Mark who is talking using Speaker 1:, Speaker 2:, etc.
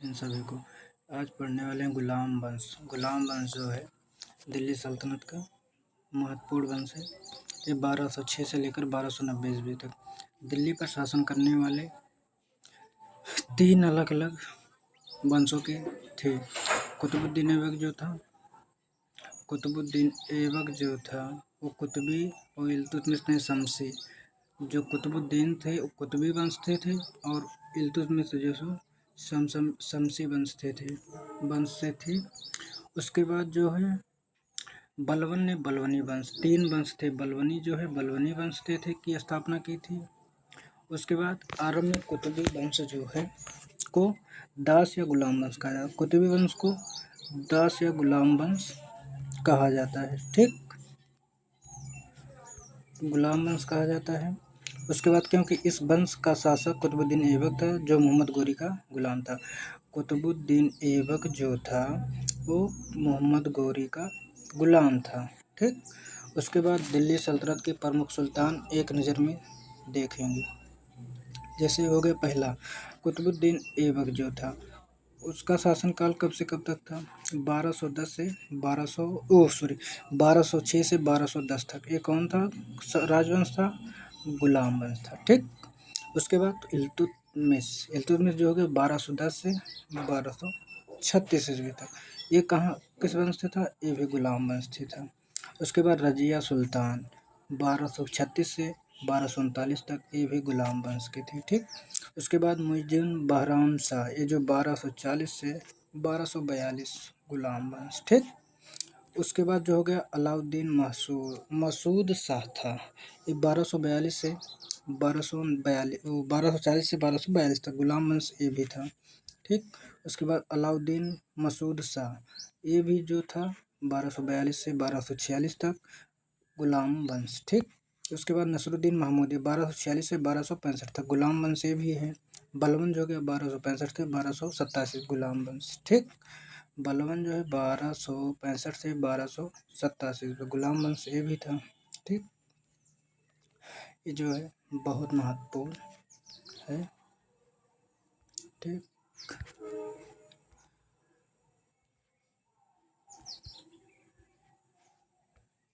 Speaker 1: इन सभी को। आज पढ़ने वाले हैं गुलाम वंश। गुलाम वंश जो है दिल्ली सल्तनत का महत्वपूर्ण वंश है। ये 1206 से लेकर 1290 ईस्वी तक दिल्ली पर शासन करने वाले 3 अलग अलग वंशों के थे। कुतुबुद्दीन ऐबक जो था वो कुतुबी और इल्तुतमिश शमसी। जो कुतुबुद्दीन थे वो कुतुबी वंश थे और इल्तुतमिश जो शमसी वंश से थे। उसके बाद जो है बलबन ने बलबनी वंश, 3 वंश थे। बलबनी जो है बलबनी वंश थे की स्थापना की थी। उसके बाद आरब में कुतुबी वंश जो है को दास या गुलाम वंश कहा जाता है। कुतुबी वंश को दास या गुलाम वंश कहा जाता है। ठीक, गुलाम वंश कहा जाता है। उसके बाद क्योंकि इस वंश का शासक कुतुबुद्दीन ऐबक था जो मोहम्मद गोरी का गुलाम था। कुतुबुद्दीन ऐबक जो था वो मोहम्मद गोरी का गुलाम था। ठीक, उसके बाद दिल्ली सल्तनत के प्रमुख सुल्तान एक नज़र में देखेंगे। जैसे हो गया पहला कुतुबुद्दीन ऐबक जो था उसका शासनकाल कब से कब तक था? 1206 से 1210 तक। ये कौन था राजवंश था? गुलाम वंश था। ठीक, उसके बाद इल्तुतमिश जो हो गया 1210 से 1236 ईस्वी तक। ये कहाँ किस वंश से था? ये भी गुलाम वंश से था। उसके बाद रजिया सुल्तान 1236 से 1239 तक, ये भी गुलाम वंश के थे। ठीक, उसके बाद मुइज़ुद्दीन बहराम शाह, ये जो 1240 से 1242 गुलाम वंश। ठीक, उसके बाद जो हो गया अलाउद्दीन मसूद शाह था। ये 1240 से 1242 तक गुलाम वंश ये भी था। ठीक, उसके बाद अलाउद्दीन मसूद शाह, ये भी जो था 1242 से 1246 तक गुलाम वंश। ठीक, उसके बाद नसरुद्दीन महमूद 1246 से 1265 तक गुलाम वंश ये भी है। बलबन जो हो गया 1265 से 1287 गुलाम वंश। ठीक, बलबन जो है 1265 से 1287 गुलाम वंश ये भी था। ठीक, ये जो है बहुत महत्वपूर्ण है। ठीक।